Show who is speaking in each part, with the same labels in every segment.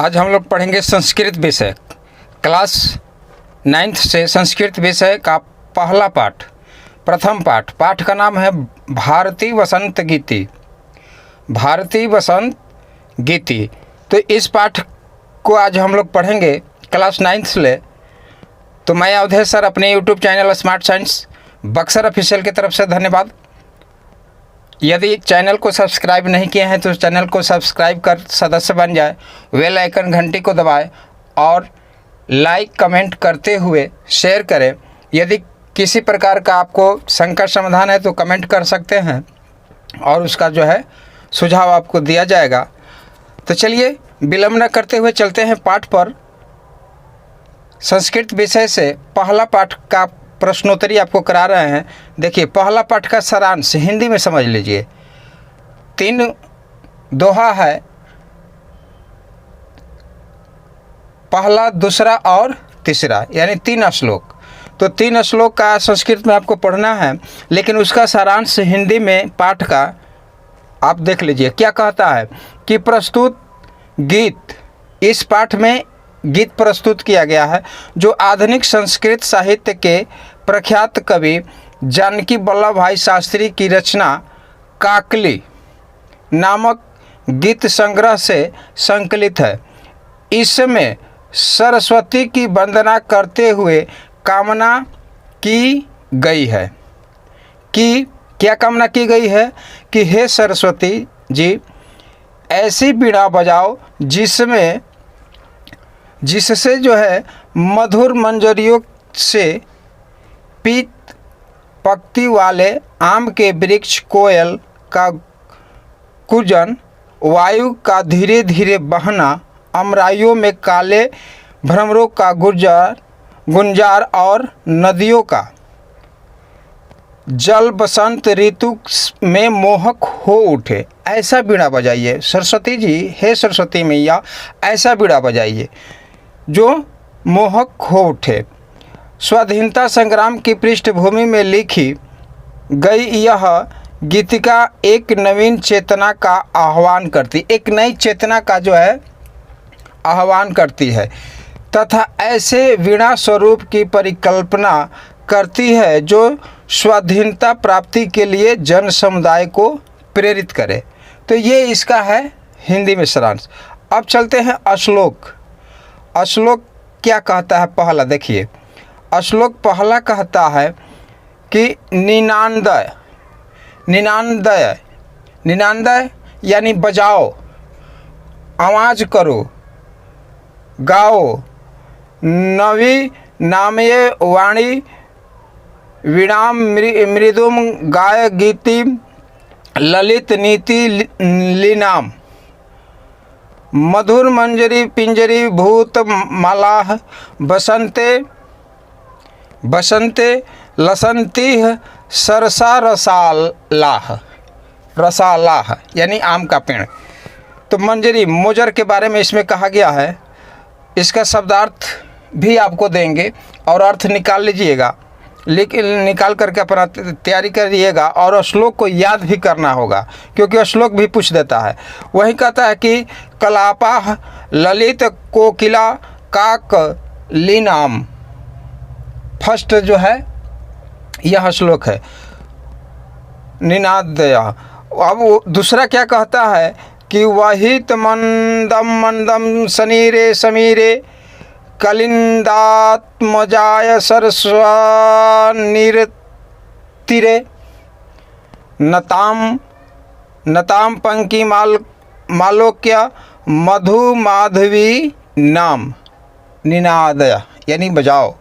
Speaker 1: आज हम लोग पढ़ेंगे संस्कृत विषय। क्लास 9th से संस्कृत विषय का पहला पाठ, प्रथम पाठ। पाठ का नाम है भारती वसंत गीति। भारती वसंत गीति। तो इस पाठ को आज हम लोग पढ़ेंगे क्लास 9th से। तो मैं अवधेश सर अपने YouTube channel smart science Buxar official की तरफ से धन्यवाद। यदि चैनल को सब्सक्राइब नहीं किए हैं तो चैनल को सब्सक्राइब कर सदस्य बन जाए, बेल आइकन घंटी को दबाएं और लाइक कमेंट करते हुए शेयर करें। यदि किसी प्रकार का आपको शंका समाधान है तो कमेंट कर सकते हैं और उसका जो है सुझाव आपको दिया जाएगा। तो चलिए विलंब न करते हुए चलते हैं पाठ पर। संस्कृत विषय से पहला पाठ का प्रश्नोत्तरी आपको करा रहे हैं। देखिए, पहला पाठ का सारांश हिंदी में समझ लीजिए। 3 दोहा है, पहला, दूसरा और तीसरा, यानी 3 श्लोक। तो 3 श्लोक का संस्कृत में आपको पढ़ना है, लेकिन उसका सारांश हिंदी में पाठ का आप देख लीजिए। क्या कहता है कि प्रस्तुत गीत, इस पाठ में गीत प्रस्तुत किया गया है जो आधुनिक संस्कृत साहित्य के प्रख्यात कवि जानकी वल्लभ भाई शास्त्री की रचना काकली नामक गीत संग्रह से संकलित है। इसमें सरस्वती की वंदना करते हुए कामना की गई है कि क्या कामना की गई है कि हे सरस्वती जी, ऐसी बीड़ा बजाओ जिससे जो है मधुर मंजरियों से पीत पक्ति वाले आम के वृक्ष, कोयल का कूजन, वायु का धीरे धीरे बहना, अमराइयों में काले भ्रमरों का गुंजार और नदियों का जल बसंत ऋतु में मोहक हो उठे, ऐसा बीड़ा बजाइए। सरस्वती जी, हे सरस्वती मैया, ऐसा बीड़ा बजाइए जो मोहक हो उठे। स्वाधीनता संग्राम की पृष्ठभूमि में लिखी गई यह गीतिका एक नवीन चेतना का आह्वान करती, एक नई चेतना का जो है आह्वान करती है तथा ऐसे वीणा स्वरूप की परिकल्पना करती है जो स्वाधीनता प्राप्ति के लिए जन समुदाय को प्रेरित करे। तो ये इसका है हिंदी में सारांश। अब चलते हैं श्लोक। श्लोक क्या कहता है पहला, देखिए। श्लोक पहला कहता है कि निनादय, निनादय, निनादय यानी बजाओ, आवाज़ करो, गाओ। नवी नामये वाणी वीणाम मृदुम गाय गीति ललित नीति लीनाम मधुर मंजरी पिंजरी भूत मालाह बसंते बसंते लसंती सरसा रसालाह, रसालाह यानी आम का पेड़। तो मंजरी, मोजर के बारे में इसमें कहा गया है। इसका शब्दार्थ भी आपको देंगे और अर्थ निकाल लीजिएगा, लेकिन निकाल करके अपना तैयारी करिएगा और श्लोक को याद भी करना होगा क्योंकि श्लोक भी पूछ देता है। वही कहता है कि कलापा ललित कोकिला काक लीनाम, फर्स्ट जो है यह श्लोक है निनादया। अब दूसरा क्या कहता है कि वहित मंदम मंदम सनीरे समीरे कलिंदात्मजाय सरस्वनिरतिरे नताम नताम पंकी मालोक्य मधु माधवी नाम निनादय यानी बजाओ।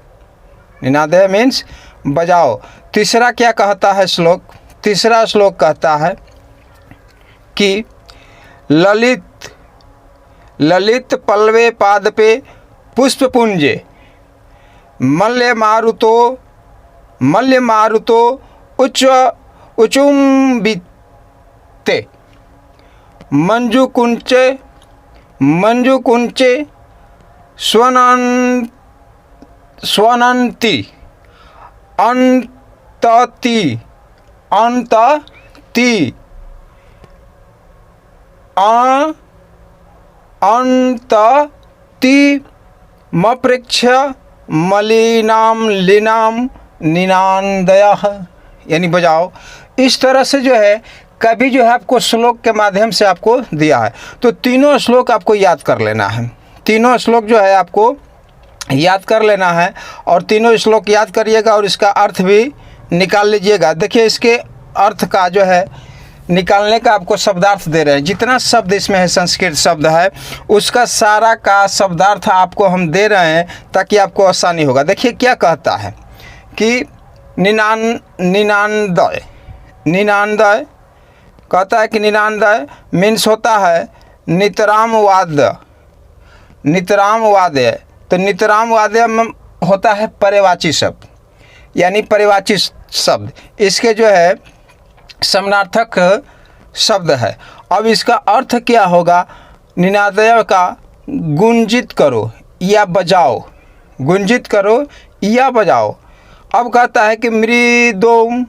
Speaker 1: निनादय मीन्स बजाओ। तीसरा क्या कहता है श्लोक, तीसरा श्लोक कहता है कि ललित ललित पल्लवे पादपे पुष्पपुंजे मल्य मारुतो उच्च उचुम्बिते मंजुकुंचे स्वनंती अंतति अंतति मप्रेक्ष मलिनाम लीनाम निनांदयः, यानी बजाओ। इस तरह से जो है कभी जो है आपको श्लोक के माध्यम से आपको दिया है, तो तीनों श्लोक आपको याद कर लेना है। तीनों श्लोक जो है आपको याद कर लेना है और तीनों श्लोक याद करिएगा और इसका अर्थ भी निकाल लीजिएगा। देखिए इसके अर्थ का जो है निकालने का आपको शब्दार्थ दे रहे हैं। जितना शब्द इसमें है संस्कृत शब्द है उसका सारा का शब्दार्थ आपको हम दे रहे हैं ताकि आपको आसानी होगा। देखिए क्या कहता है कि निनांदय, निनांदय कहता है कि निनांदय मीन्स होता है नितराम वाद्य, नितराम वाद्य। तो नितराम वाद्य में होता है पर्यायवाची शब्द, यानी पर्यायवाची शब्द इसके जो है समानार्थक शब्द है। अब इसका अर्थ क्या होगा? निनादय का गुंजित करो या बजाओ, गुंजित करो या बजाओ। अब कहता है कि मृदुम,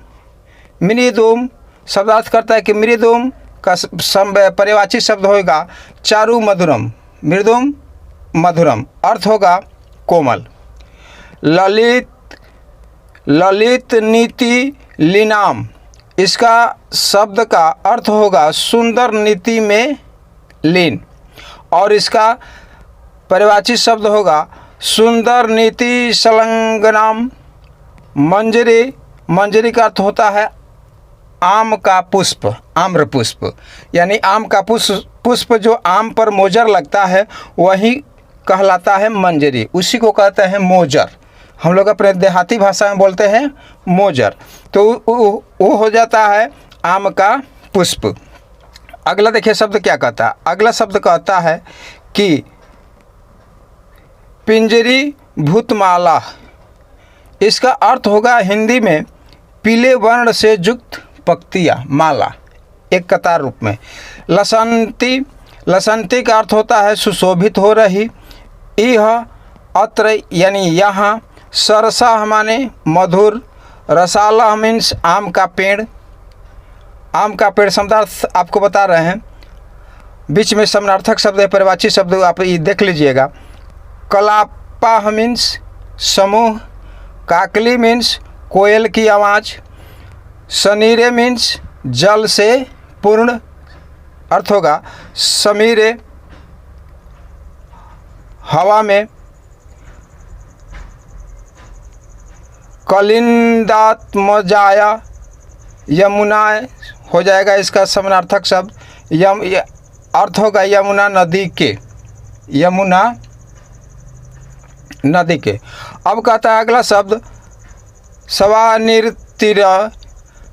Speaker 1: मृदुम शब्दार्थ करता है कि मृदुम का पर्यायवाची शब्द होगा चारु मधुरम, मृदुम मधुरम अर्थ होगा कोमल। ललित, ललित नीति लीनाम इसका शब्द का अर्थ होगा सुंदर नीति में लीन, और इसका पर्यायवाची शब्द होगा सुंदर नीति संलग्नाम। मंजरी, मंजरी का अर्थ होता है आम का पुष्प, आम्र पुष्प, यानी आम का पुष्प जो आम पर मोजर लगता है वही कहलाता है मंजरी, उसी को कहते हैं मोजर। हम लोग अपने देहाती भाषा में बोलते हैं मोजर, तो वो हो जाता है आम का पुष्प। अगला देखिए शब्द क्या कहता है। अगला शब्द कहता है कि पिंजरी भूतमाला, इसका अर्थ होगा हिंदी में पीले वर्ण से युक्त पक्तियाँ, माला एक कतार रूप में। लसंती, लसंती का अर्थ होता है सुशोभित हो रही। यह अत्र यानी यहाँ। सरसा माने मधुर। रसाला मीन्स आम का पेड़, आम का पेड़ शब्दार्थ आपको बता रहे हैं। बीच में समानार्थक शब्द है, पर्यायवाची शब्द आप ये देख लीजिएगा। कलापा मीन्स समूह। काकली मीन्स कोयल की आवाज़। सनीरे मीन्स जल से पूर्ण अर्थ होगा समीरे हवा में। कलिंदात्मजाया यमुना हो जाएगा इसका समानार्थक शब्द। अर्थ होगा यमुना नदी के, यमुना नदी के। अब कहता है अगला शब्द सवानिर्तिर,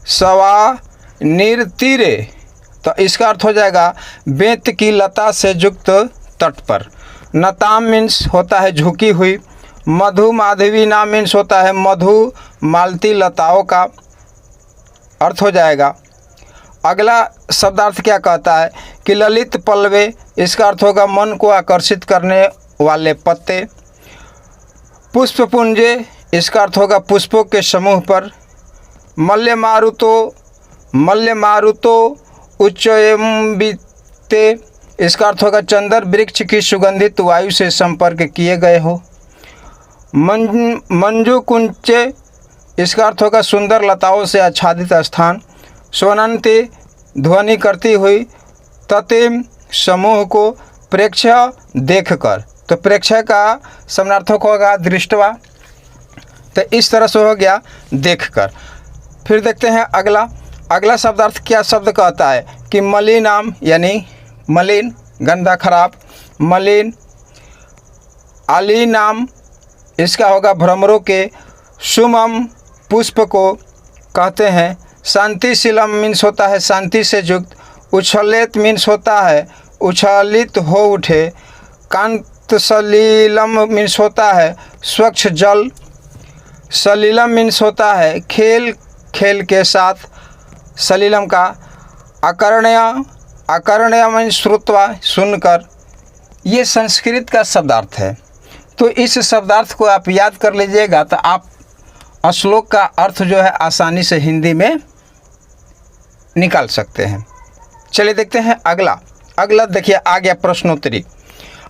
Speaker 1: सवानिर्तिरे, तो इसका अर्थ हो जाएगा बेंत की लता से युक्त तट पर। नताम मीन्स होता है झुकी हुई। मधु माधवी नाम मीन्स होता है मधु मालती लताओं का अर्थ हो जाएगा। अगला शब्दार्थ क्या कहता है कि ललित पल्लवे, इसका अर्थ होगा मन को आकर्षित करने वाले पत्ते। पुष्पपुंजे, इसका अर्थ होगा पुष्पों के समूह पर। मल्य मारुतो, मल्य मारुतो उच्चयम्बिते, इसका अर्थ होगा चंदर वृक्ष की सुगंधित वायु से संपर्क किए गए हो। मंजू कुंचे, इसका अर्थ होगा सुंदर लताओं से आच्छादित स्थान। स्वनंती, ध्वनि करती हुई। ततिम, समूह को। प्रेक्ष, देखकर, तो प्रेक्ष का समानार्थक होगा दृष्टवा, तो इस तरह से हो गया देखकर। फिर देखते हैं अगला। अगला शब्दार्थ क्या शब्द कहता है कि मलिनाम यानी मलिन, गंदा खराब, मलिन। आलीनाम, इसका होगा भ्रमरों के। सुमम, पुष्प को कहते हैं। शांतिशीलम मीन्स होता है शांति से युक्त। उछलित मीन्स होता है उछलित हो उठे। कांतसलीलम मीन्स होता है स्वच्छ जल। सलीलम मीन्स होता है खेल, खेल के साथ। सलीलम का अकर्ण्य, अकर्ण्य मीन्स श्रुत्वा, सुनकर। ये संस्कृत का शब्दार्थ है, तो इस शब्दार्थ को आप याद कर लीजिएगा तो आप श्लोक का अर्थ जो है आसानी से हिंदी में निकाल सकते हैं। चलिए देखते हैं अगला। अगला देखिए आ गया प्रश्नोत्तरी।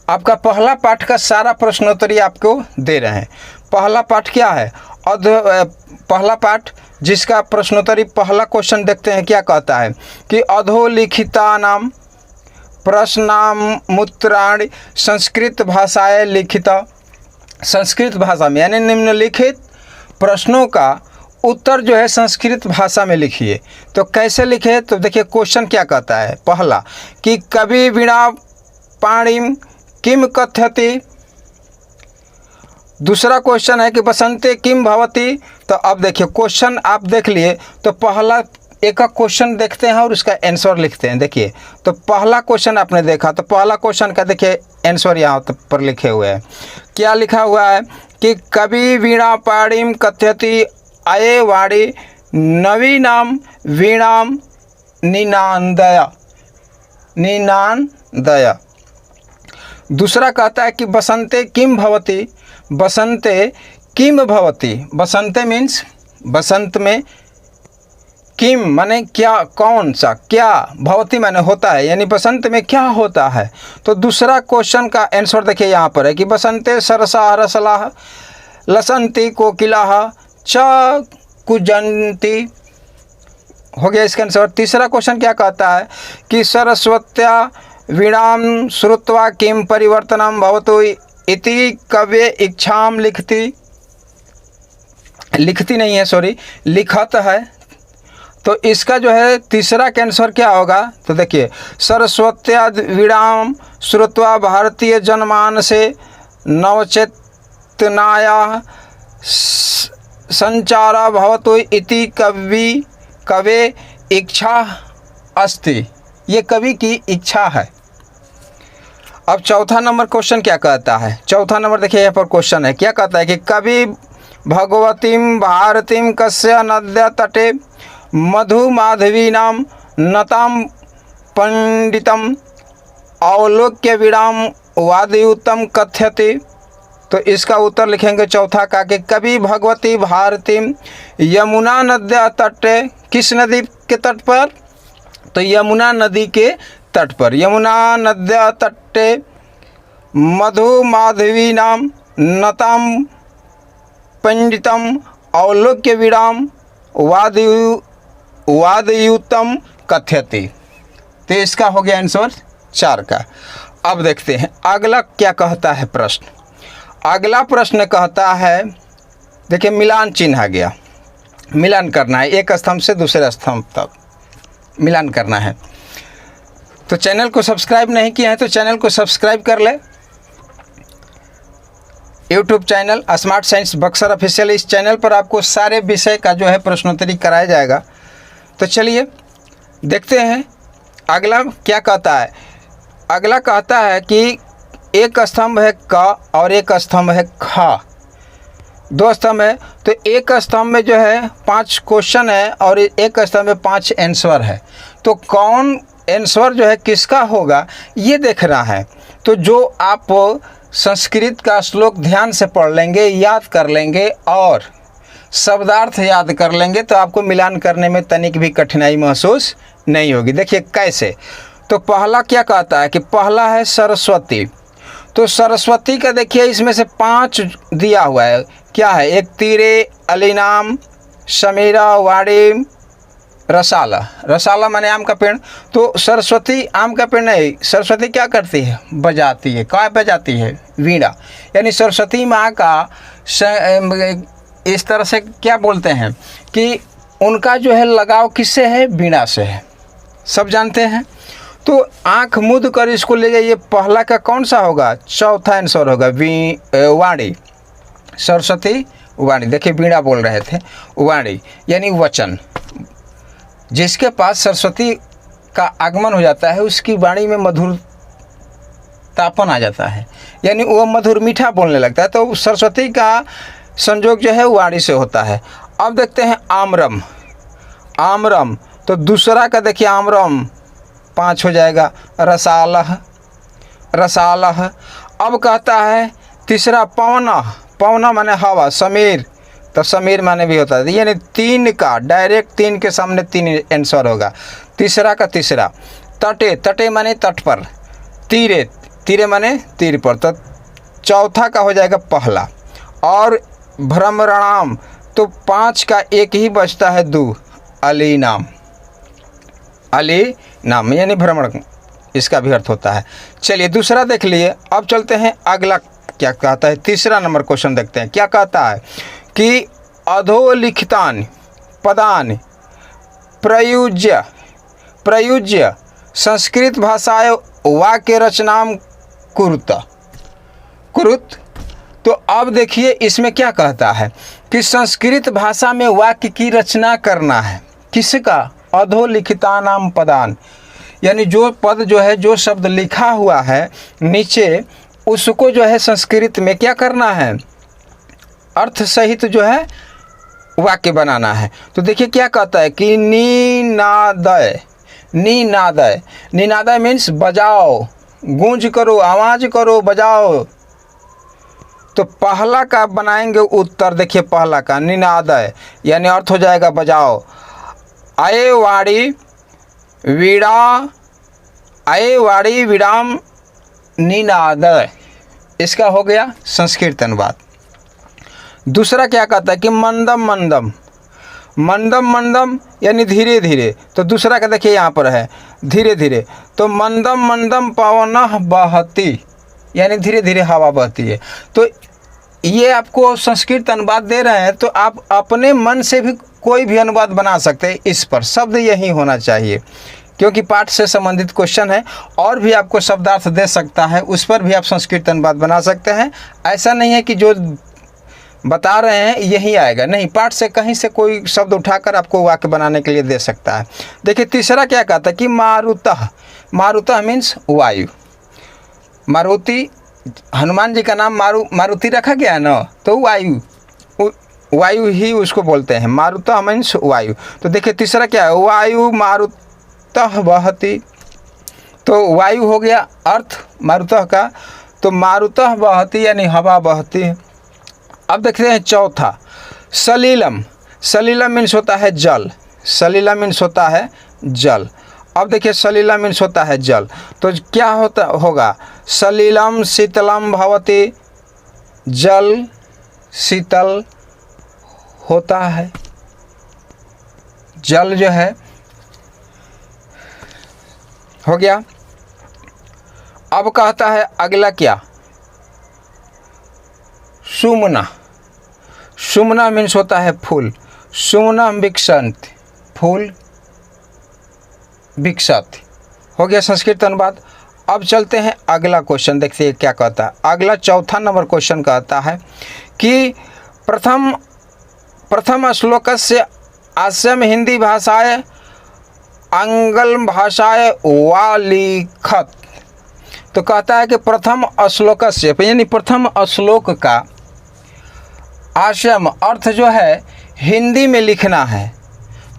Speaker 1: आपका पहला पाठ का सारा प्रश्नोत्तरी आपको दे रहे हैं। पहला पाठ क्या है? पहला पाठ जिसका प्रश्नोत्तरी पहला क्वेश्चन देखते हैं क्या कहता है कि अधोलिखिता नाम प्रश्नामुत्तराणि संस्कृत भाषाएं लिखित। संस्कृत भाषा में यानी निम्नलिखित प्रश्नों का उत्तर जो है संस्कृत भाषा में लिखिए। तो कैसे लिखे? तो देखिए क्वेश्चन क्या कहता है। पहला कि कवि वीणा पाणिम किम कथ्यति। दूसरा क्वेश्चन है कि बसंते किम भवति। तो अब देखिए क्वेश्चन आप देख लिए तो पहला एक क्वेश्चन देखते हैं और उसका आंसर लिखते हैं। देखिए तो पहला क्वेश्चन आपने देखा तो पहला क्वेश्चन का देखिए आंसर यहाँ पर लिखे हुए हैं। क्या लिखा हुआ है कि कवि वीणा पाणिम कथ्यति अये वाणी नवीनाम वीणाम निनादया निनादया। दूसरा कहता है कि बसंते किम भवति। बसंते किम भवति। बसंते मीन्स बसंत में, किम माने क्या, कौन सा, क्या, भवति माने होता है, यानी बसंत में क्या होता है। तो दूसरा क्वेश्चन का आंसर देखिए यहाँ पर है कि बसंते सरसा रसलाह लसंती कोकिलाह च कुजंती। हो गया इसका आंसर। तीसरा क्वेश्चन क्या कहता है कि सरस्वत्या वीणाम श्रुत्वा किम परिवर्तनम भवतु इति कव्ये इच्छाम लिखती। लिखती नहीं है, सॉरी, लिखत है। तो इसका जो है तीसरा का आंसर क्या होगा? तो देखिए सरस्वत्या वीणाम श्रुत्वा भारतीय जनमानसे नवचेतनाया संचारा भवतु इति कवे इच्छा अस्ति। ये कवि की इच्छा है। अब चौथा नंबर क्वेश्चन क्या कहता है? चौथा नंबर देखिए यहाँ पर क्वेश्चन है, क्या कहता है कि कवि भगवतीम भारतीम कस्य नद्या तटे मधु माधवीनाम नताम पंडितम अवलोक्य वीणाम वादयुतम कथ्यति। तो इसका उत्तर लिखेंगे चौथा का कि कवि भगवती भारतीम यमुना नद्या तटे। किस नदी के तट पर? तो यमुना नदी के तट पर। यमुना नद्या तटे मधु माधवी नाम नताम पंडितम अवलोक्य वीणाम वादयुतम कथ्यति। तो इसका हो गया आंसर 4 का। अब देखते हैं अगला क्या कहता है प्रश्न। अगला प्रश्न कहता है, देखिए मिलान चिन्ह आ गया। मिलान करना है, एक स्तंभ से दूसरे स्तंभ तक मिलान करना है। तो चैनल को सब्सक्राइब नहीं किया है तो चैनल को सब्सक्राइब कर ले। YouTube channel smart science Buxar official, इस चैनल पर आपको सारे विषय का जो है प्रश्नोत्तरी कराया जाएगा। तो चलिए देखते हैं अगला क्या कहता है। अगला कहता है कि एक स्तंभ है क और एक स्तंभ है ख। 2 स्तंभ है तो एक स्तंभ में जो है 5 क्वेश्चन है और एक स्तंभ में 5 आंसर है। तो कौन आंसर जो है किसका होगा ये देखना है। तो जो आप संस्कृत का श्लोक ध्यान से पढ़ लेंगे, याद कर लेंगे और शब्दार्थ याद कर लेंगे तो आपको मिलान करने में तनिक भी कठिनाई महसूस नहीं होगी। देखिए कैसे। तो पहला क्या कहता है कि पहला है सरस्वती। तो सरस्वती का देखिए इसमें से 5 दिया हुआ है। क्या है? एक तीरे, अलीनाम, समीरा, वाड़ी, रसाला। रसाला माने आम का पेड़। तो सरस्वती आम का पेड़ नहीं, सरस्वती क्या करती है? बजाती है। क्या बजाती है? वीणा। यानी सरस्वती माँ का इस तरह से क्या बोलते हैं कि उनका जो है लगाव किससे है? वीणा से है, सब जानते हैं। तो आँख मूंद कर इसको ले जाइए। पहला का कौन सा होगा? चौथा आंसर होगा वाणी। सरस्वती वाणी। देखिए वीणा बोल रहे थे, वाणी यानी वचन। जिसके पास सरस्वती का आगमन हो जाता है उसकी वाणी में मधुरतापन आ जाता है, यानी वो मधुर मीठा बोलने लगता है। तो सरस्वती का संयोग जो है वाणी से होता है। अब देखते हैं आम्रम। आम्रम तो दूसरा का देखिए आम्रम 5 हो जाएगा। रसालह। रसालह। अब कहता है तीसरा पवना। पवना माने हवा। समीर तो समीर माने भी होता है, यानी 3 का डायरेक्ट 3 के सामने 3 आंसर होगा। तीसरा का तीसरा। तटे। तटे माने तट पर। तीरे तीरे माने तीर पर, तो चौथा का हो जाएगा पहला। और भ्रमराणाम, तो 5 का एक ही बचता है, 2, अली नाम। अली नाम यानी भ्रमण, इसका भी अर्थ होता है। चलिए दूसरा देख लिए। अब चलते हैं अगला क्या कहता है। तीसरा नंबर क्वेश्चन देखते हैं क्या कहता है कि अधोलिखितानि पदानि प्रयुज्य संस्कृत भाषाय वाक्य रचनाम कुरुत। तो अब देखिए इसमें क्या कहता है कि संस्कृत भाषा में वाक्य की रचना करना है। किसका? अधोलिखितानाम पदान, यानी जो पद जो है, जो शब्द लिखा हुआ है नीचे, उसको जो है संस्कृत में क्या करना है, अर्थ सहित जो है वाक्य बनाना है। तो देखिए क्या कहता है कि निनादय, निनादय, निनादय मीन्स बजाओ, गूंज करो, आवाज करो, बजाओ। तो पहला का बनाएंगे उत्तर, देखिए पहला का निनादय यानी अर्थ हो जाएगा बजाओ। अये वाड़ी वीणा, अये वाड़ी वीणाम निनादय, इसका हो गया संस्कृत अनुवाद। दूसरा क्या कहता है कि मंदम मंदम, मंदम मंदम यानी धीरे धीरे। तो दूसरा का देखिए यहाँ पर है धीरे धीरे, तो मंदम मंदम पवनः बहती यानी धीरे धीरे हवा बहती है। तो ये आपको संस्कृत अनुवाद दे रहे हैं, तो आप अपने मन से भी कोई भी अनुवाद बना सकते हैं। इस पर शब्द यही होना चाहिए, क्योंकि पाठ से संबंधित क्वेश्चन है। और भी आपको शब्दार्थ दे सकता है, उस पर भी आप संस्कृत अनुवाद बना सकते हैं। ऐसा नहीं है कि जो बता रहे हैं यही आएगा, नहीं, पाठ से कहीं से कोई शब्द उठाकर आपको वाक्य बनाने के लिए दे सकता है। देखिए तीसरा क्या कहता है कि मारुतः, मारुतः मीन्स वायु। मारुति, हनुमान जी का नाम मारुति रखा गया है ना, तो वायु, वायु ही उसको बोलते हैं। मारुतः मीन्स वायु। तो देखिए तीसरा क्या है, वायु मारुतः बहती, तो वायु हो गया अर्थ मारुतः का, तो मारुतः बहती यानी हवा बहती है। अब देखते हैं चौथा, सलीलम, सलीलम मीन्स होता है जल, सलीलम मीन्स होता है जल। अब देखिए सलीलम मीन्स होता है जल, तो क्या होगा, सलीलम शीतलम भवति, जल शीतल होता है, जल जो है हो गया। अब कहता है अगला क्या, सुमना, सुमना मीन्स होता है फूल, सुमना विकसंत, फूल विकसत, हो गया संस्कृत अनुवाद। अब चलते हैं अगला क्वेश्चन, देखते हैं क्या कहता है। अगला चौथा नंबर क्वेश्चन कहता है कि प्रथम श्लोकस्य आस्यम हिंदी भाषाय आंग्ल भाषाय वा लिखत। तो कहता है कि प्रथम श्लोकस्य यानी प्रथम श्लोक का आशयम अर्थ जो है हिंदी में लिखना है।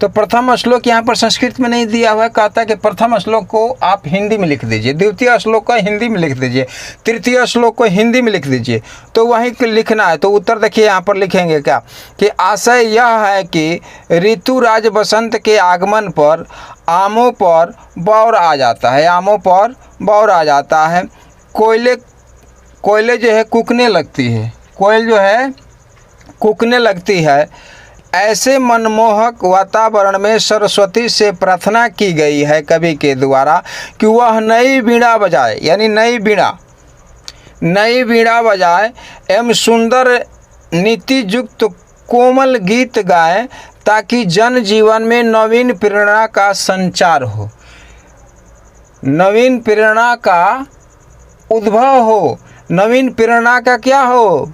Speaker 1: तो प्रथम श्लोक यहाँ पर संस्कृत में नहीं दिया हुआ है, कहता है कि प्रथम श्लोक को आप हिंदी में लिख दीजिए, द्वितीय श्लोक को हिंदी में लिख दीजिए, तृतीय श्लोक को हिंदी में लिख दीजिए। तो वहीं लिखना है। तो उत्तर देखिए यहाँ पर लिखेंगे क्या कि आशय यह है कि ऋतुराज बसंत के आगमन पर आमों पर बौर आ जाता है, आमों पर बौर आ जाता है, कोयले जो है कूकने लगती है, कोयल जो है कूकने लगती है। ऐसे मनमोहक वातावरण में सरस्वती से प्रार्थना की गई है कवि के द्वारा कि वह नई वीणा बजाए, यानी नई वीणा बजाए एवं सुंदर नीति युक्त कोमल गीत गाए, ताकि जन जीवन में नवीन प्रेरणा का संचार हो, नवीन प्रेरणा का उद्भव हो, नवीन प्रेरणा का क्या हो,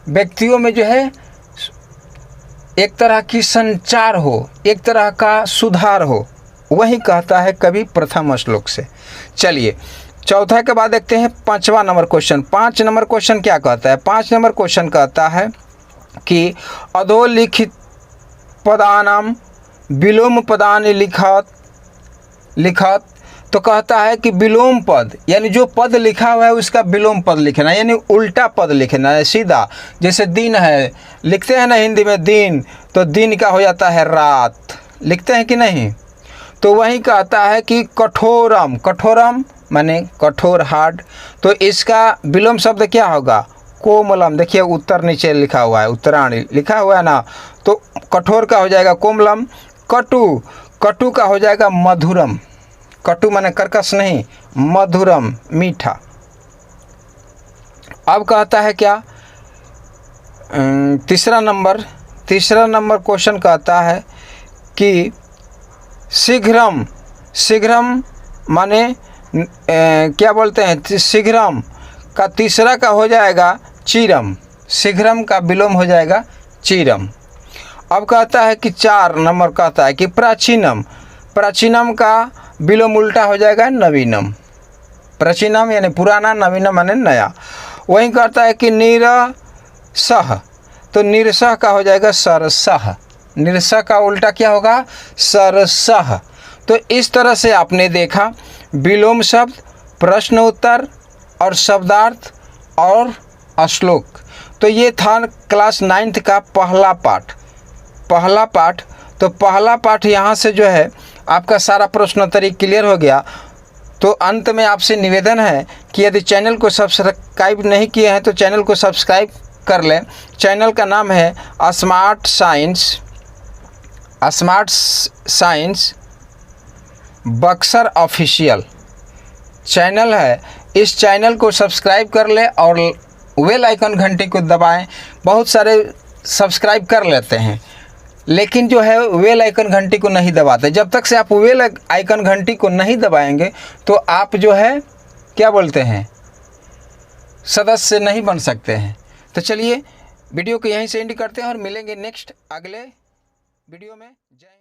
Speaker 1: व्यक्तियों में जो है एक तरह की संचार हो, एक तरह का सुधार हो। वही कहता है कवि प्रथम श्लोक से। चलिए चौथा के बाद देखते हैं पांचवा नंबर क्वेश्चन। 5 नंबर क्वेश्चन क्या कहता है, 5 नंबर क्वेश्चन कहता है कि अधोलिखित पदानाम विलोम पदानि लिखत। तो कहता है कि विलोम पद यानी जो पद लिखा हुआ है उसका विलोम पद लिखना, यानी उल्टा पद लिखना है सीधा। जैसे दिन है लिखते हैं ना हिंदी में दिन, तो दिन का हो जाता है रात, लिखते हैं कि नहीं। तो वही कहता है कि कठोरम, कठोरम माने कठोर, हार्ड। तो इसका विलोम शब्द क्या होगा? कोमलम। देखिए उत्तर नीचे लिखा हुआ है, उत्तरायणी लिखा हुआ है ना, तो कठोर का हो जाएगा कोमलम। कटु, कटु का हो जाएगा मधुरम। कटु माने कर्कश नहीं, मधुरम मीठा। अब कहता है क्या, तीसरा नंबर क्वेश्चन कहता है कि शीघ्रम, शीघ्रम माने क्या बोलते हैं, शीघ्रम का तीसरा का हो जाएगा चिरम। शीघ्रम का विलोम हो जाएगा चिरम। अब कहता है कि 4 नंबर कहता है कि प्राचीनम, प्राचीनम का विलोम उल्टा हो जाएगा नवीनम। प्राचीनम यानी पुराना, नवीनम यानी नया। वहीं कहता है कि निरसह, तो निरसह का हो जाएगा सरसह। निरसह का उल्टा क्या होगा? सरसह। तो इस तरह से आपने देखा विलोम शब्द, प्रश्न उत्तर और शब्दार्थ और श्लोक। तो ये था क्लास 9th का पहला पाठ। तो पहला पाठ यहाँ से जो है आपका सारा प्रश्नोत्तरी क्लियर हो गया। तो अंत में आपसे निवेदन है कि यदि चैनल को सब्सक्राइब नहीं किए हैं तो चैनल को सब्सक्राइब कर लें। चैनल का नाम है smart science Buxar official channel है। इस चैनल को सब्सक्राइब कर ले और बेल आइकन घंटी को दबाएं। बहुत सारे सब्सक्राइब कर लेते हैं लेकिन जो है बेल आइकन घंटी को नहीं दबाते। जब तक से आप बेल आइकन घंटी को नहीं दबाएंगे तो आप जो है क्या बोलते हैं, सदस्य नहीं बन सकते हैं। तो चलिए वीडियो को यहीं से एंड करते हैं और मिलेंगे नेक्स्ट अगले वीडियो में। जय हिंद।